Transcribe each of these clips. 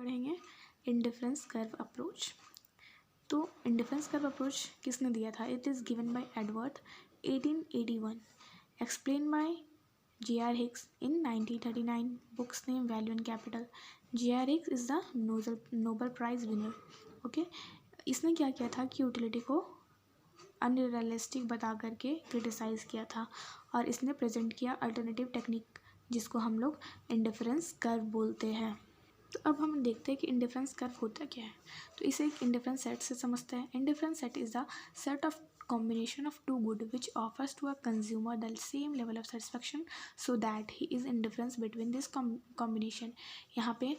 पढ़ेंगे indifference curve approach. तो indifference curve approach किसने दिया था? It is given by Edward 1881, explain by J.R. Hicks in 1939, book's name Value and Capital. J.R. Hicks is the Nobel Prize winner. Okay, इसने क्या किया था कि यूटिलिटी को अनरियलिस्टिक बता करके क्रिटिसाइज़ किया था और इसने प्रेजेंट किया अल्टरनेटिव टेक्निक जिसको हम लोग इंडिफरेंस कर्व बोलते हैं। तो अब हम देखते हैं कि इंडिफरेंस कर्व होता क्या है। तो इसे एक इंडिफरेंस सेट से समझते हैं। Indifference set is the set of combination of two good which offers to a consumer the same level of satisfaction so that he is indifferent between this combination। यहाँ पे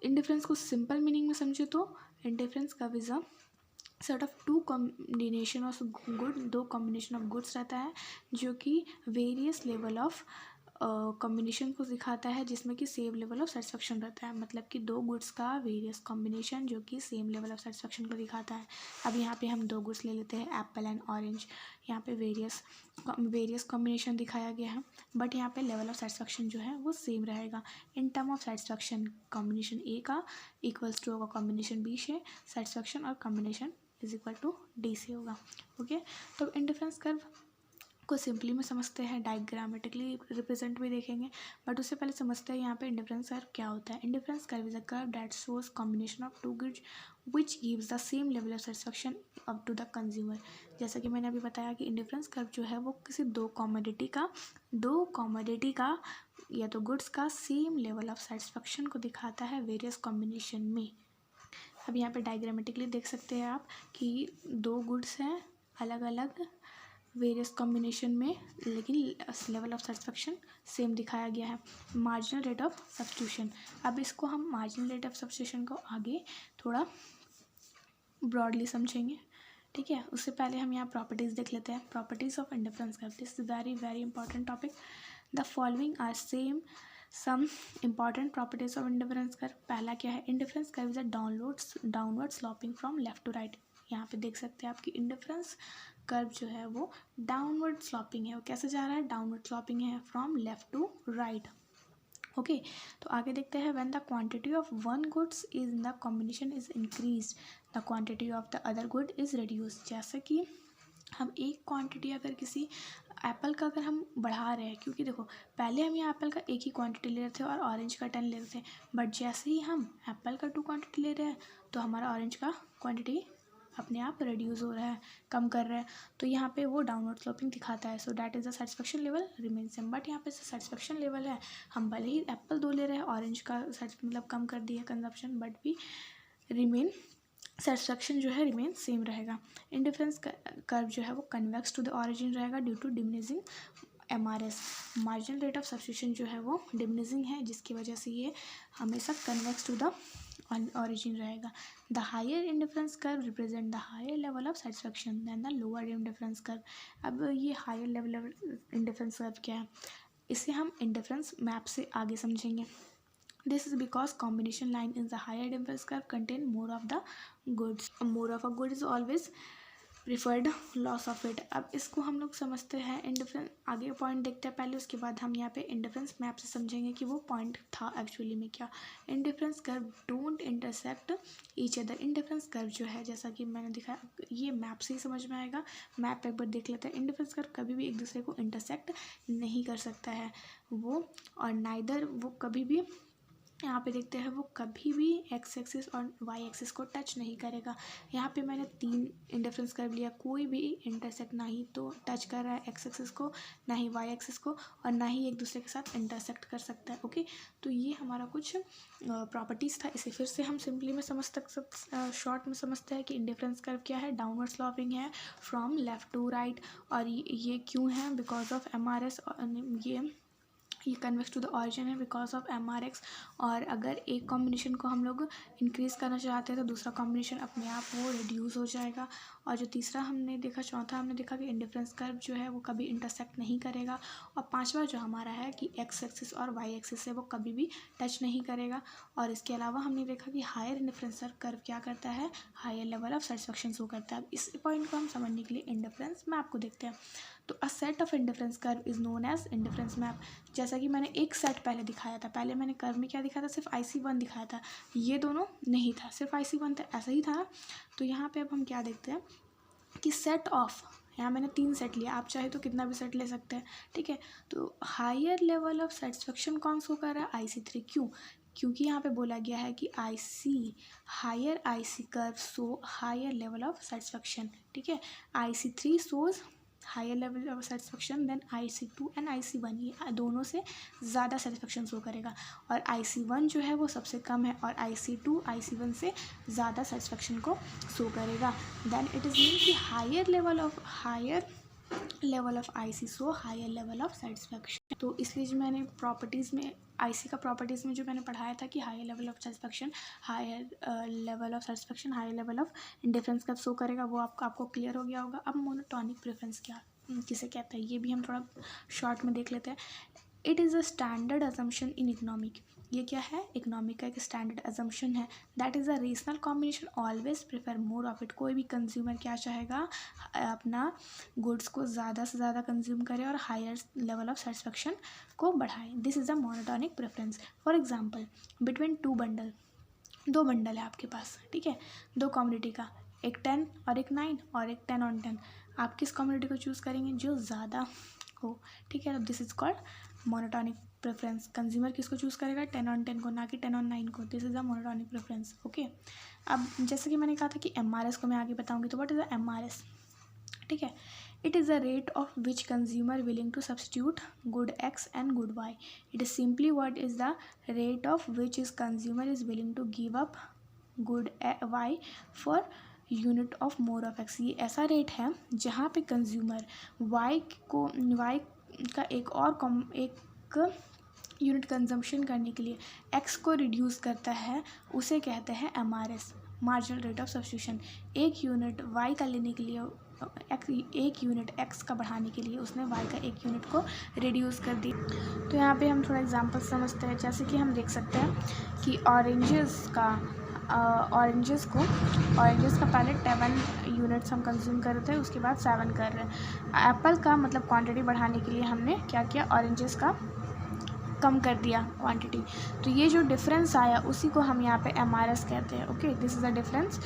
इंडिफरेंस को simple meaning में समझे तो indifference curve is a set of two combination of good, दो combination of goods रहता है जो कि वेरियस लेवल ऑफ कॉम्बिनेशन को दिखाता है जिसमें कि सेम लेवल ऑफ सेटिस्फेक्शन रहता है। मतलब कि दो गुड्स का वेरियस कॉम्बिनेशन जो कि सेम लेवल ऑफ सेटिस्फेक्शन को दिखाता है। अब यहाँ पे हम दो गुड्स ले लेते हैं, एप्पल एंड ऑरेंज। यहाँ पे वेरियस कॉम्बिनेशन दिखाया गया है बट यहाँ पे लेवल ऑफ सेटिस्फेक्शन जो है वो सेम रहेगा। In term of satisfaction combination A का इक्वल्स टू होगा कॉम्बिनेशन बी से, सेटिस्फेक्शन और combination is equal to D से होगा। ओके, तो इंडिफरेंस कर्व को सिंपली में समझते हैं, डायग्रामेटिकली रिप्रेजेंट भी देखेंगे बट उससे पहले समझते हैं यहाँ पे इंडिफरेंस कर्व क्या होता है। Indifference curve is a curve that shows combination of two goods which gives the same level of satisfaction up to the consumer. जैसा कि मैंने अभी बताया कि इंडिफरेंस कर्व जो है वो किसी दो कॉमोडिटी का या तो गुड्स का सेम लेवल ऑफ सेटिस्फेक्शन को दिखाता है वेरियस कॉम्बिनेशन में। अब यहाँ पे डायग्रामेटिकली देख सकते हैं आप कि दो गुड्स हैं अलग अलग वेरियस कॉम्बिनेशन में लेकिन लेवल ऑफ सेटिस्फेक्शन सेम दिखाया गया है। मार्जिनल रेट ऑफ सब्स्टिट्यूशन, अब इसको हम मार्जिनल रेट ऑफ सब्स्टिट्यूशन को आगे थोड़ा ब्रॉडली समझेंगे, ठीक है। उससे पहले हम यहाँ प्रॉपर्टीज़ देख लेते हैं। Properties of indifference curve, this is very very important topic. The following are some important properties of indifference curve. पहला क्या है? Indifference curve is a downward sloping from left to right. यहाँ पे देख सकते हैं आपकी इंडिफरेंस कर्व जो है वो डाउनवर्ड स्लोपिंग है। वो कैसे जा रहा है? डाउनवर्ड स्लोपिंग है from left to right. Okay, तो आगे देखते हैं। When the quantity of one goods is in the combination is increase the quantity of the other good is reduce. जैसे कि हम एक क्वांटिटी अगर किसी एप्पल का अगर हम बढ़ा रहे हैं, क्योंकि देखो पहले हम यहाँ एप्पल का एक ही क्वांटिटी ले रहे थे और ऑरेंज का 10 ले रहे थे, बट जैसे ही हम एप्पल का 2 क्वांटिटी ले रहे हैं तो हमारा ऑरेंज का क्वांटिटी अपने आप रिड्यूस हो रहा है, कम कर रहा है। तो यहाँ पे वो डाउनवर्ड स्लोपिंग दिखाता है। So that is the satisfaction level remain same. But यहाँ पे सेटिस्फेक्शन लेवल है, हम भले ही एप्पल 2 ले रहे हैं, ऑरेंज का मतलब कम कर दिया कंजप्शन, बट भी रिमेन सेटिस्फेक्शन जो है रिमेन सेम रहेगा। इंडिफरेंस कर्व जो है वो कन्वेक्स टू द ऑरिजिन रहेगा due to diminishing MRS। Marginal rate of substitution जो है वो डिमिनिशिंग है जिसकी वजह से ये हमेशा कन्वेक्स टू द origin रहेगा। The higher indifference curve represent the higher level of satisfaction than the lower indifference curve. अब ये हायर लेवल इंडिफरेंस कर्व क्या है? इसे हम इंडिफरेंस मैप से आगे समझेंगे। This is because combination line in the higher difference curve contain more of the goods. More of a good is always preferred loss of it. अब इसको हम लोग समझते हैं इंडिफरेंस, आगे पॉइंट देखते हैं पहले, उसके बाद हम यहाँ पे इंडिफरेंस मैप से समझेंगे कि वो पॉइंट था एक्चुअली में क्या। Indifference curve don't intersect each other. Indifference curve जो है जैसा कि मैंने दिखाया, ये मैप से ही समझ में आएगा। मैप एक बार देख लेते हैं। इंडिफरेंस कर्व कभी भी एक दूसरे को इंटरसेक्ट नहीं कर सकता है वो, और नाइदर वो कभी भी, यहाँ पे देखते हैं, वो कभी भी एक्स एक्सिस और वाई एक्सिस को टच नहीं करेगा। यहाँ पे मैंने 3 इंडिफरेंस कर्व लिया, कोई भी इंटरसेक्ट ना ही तो टच कर रहा है एक्स एक्सिस को, ना ही वाई एक्सिस को, और ना ही एक दूसरे के साथ इंटरसेक्ट कर सकता है। ओके, तो ये हमारा कुछ प्रॉपर्टीज़ था। इसे फिर से हम सिंपली में शॉर्ट में समझते हैं कि इंडिफरेंस कर्व क्या है? डाउनवर्ड स्लोपिंग है फ्रॉम लेफ्ट टू राइट, और ये क्यों है? Because of MRS। ये कन्वेक्स टू द ऑरिजिन है बिकॉज ऑफ MRX। और अगर एक कॉम्बिनेशन को हम लोग इंक्रीज़ करना चाहते हैं तो दूसरा कॉम्बिनेशन अपने आप वो रिड्यूस हो जाएगा। और जो तीसरा हमने देखा, चौथा हमने देखा कि इंडिफरेंस कर्व जो है वो कभी इंटरसेक्ट नहीं करेगा। और पांचवा जो हमारा है कि एक्स एक्सिस और वाई एक्सिस से वो कभी भी टच नहीं करेगा। और इसके अलावा हमने देखा कि हायर इंडिफरेंस कर्व क्या करता है? Higher level of satisfaction show करता है। अब इस पॉइंट को हम समझने के लिए इंडिफरेंस मैप को देखते हैं। तो a set of indifference curve is known as indifference map. जैसे जैसा कि मैंने एक सेट पहले दिखाया था, पहले मैंने कर्व में क्या दिखाया था, सिर्फ IC1 दिखाया था, ये दोनों नहीं था, सिर्फ IC1 था, ऐसा ही था ना। तो यहाँ पे अब हम क्या देखते हैं कि सेट ऑफ, यहाँ मैंने 3 सेट लिया, आप चाहे तो कितना भी सेट ले सकते हैं, ठीक है। तो हायर लेवल ऑफ सेटिस्फेक्शन कौन शो कर रहा है, IC3। क्यों? क्योंकि यहाँ पे बोला गया है कि higher IC curve show higher level of satisfaction, ठीक है। IC3 shows higher level of satisfaction then IC2 and IC1, ये दोनों से ज़्यादा सेटिस्फेक्शन शो करेगा, और IC1 जो है वो सबसे कम है, और IC2 IC1 से ज़्यादा सेटिस्फेक्शन को शो करेगा। देन इट इज़ मीन कि higher level of IC show higher level of satisfaction. तो इसलिए जो मैंने प्रॉपर्टीज़ में IC का प्रॉपर्टीज़ में जो मैंने पढ़ाया था कि higher level of satisfaction, higher level of satisfaction, higher level of indifference कब शो करेगा, वो आपको क्लियर हो गया होगा। अब मोनोटोनिक प्रेफरेंस किसे कहते हैं, ये भी हम थोड़ा शॉर्ट में देख लेते हैं। It is a standard assumption in economic, ये क्या है, इकोनॉमिक का एक स्टैंडर्ड अजम्पशन है। That is a regional combination always prefer more of it, कोई भी कंज्यूमर क्या चाहेगा, अपना गुड्स को ज़्यादा से ज़्यादा कंज्यूम करे और हायर लेवल ऑफ सेटिस्फेक्शन को बढ़ाए। This is a monotonic preference. For example, between 2 bundle, 2 bundle है आपके पास, ठीक है, 2 कम्युनिटी का, एक 10 और एक 9 और एक 10 on 10, आप किस कम्युनिटी को चूज़ करेंगे, जो ज़्यादा हो, ठीक है। तो this is called monotonic preference. Consumer किसको चूज़ करेगा, 10 on 10 को, ना कि 10 on 9 को। This is a monotonic preference, okay. अब जैसे कि मैंने कहा था कि MRS को मैं आगे बताऊंगी, तो व्हाट इज़ द MRS, ठीक है। It is the rate of which consumer willing to substitute good X and good Y। It is simply what is the rate of which is consumer is willing to give up good Y for unit of more of X। ये ऐसा rate है जहाँ पे consumer Y का एक unit consumption करने के लिए X को रिड्यूस करता है, उसे कहते हैं MRS, marginal rate of substitution. एक यूनिट Y का लेने के लिए एक यूनिट X का बढ़ाने के लिए उसने Y का एक यूनिट को रिड्यूस कर दी। तो यहाँ पे हम थोड़ा एग्जांपल समझते हैं। जैसे कि हम देख सकते हैं कि ऑरेंजेस का पहले 7 यूनिट्स हम कंज्यूम कर रहे थे, उसके बाद 7 कर रहे हैं। एप्पल का मतलब क्वांटिटी बढ़ाने के लिए हमने क्या किया, ऑरेंजेस का कम कर दिया क्वांटिटी। तो ये जो डिफरेंस आया उसी को हम यहाँ पे MRS कहते हैं, okay. This is the difference,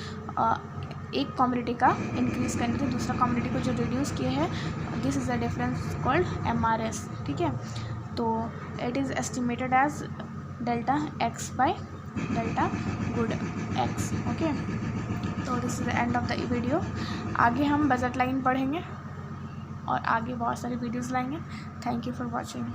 एक कम्युनिटी का इंक्रीज़ करने से दूसरा कम्युनिटी को जो रिड्यूस किया है, this is the difference called MRS, ठीक है। तो it is estimated as delta X by delta good X, okay. तो this is the end of the video. आगे हम बजट लाइन पढ़ेंगे और आगे बहुत सारी वीडियोस लाएंगे। Thank you for watching.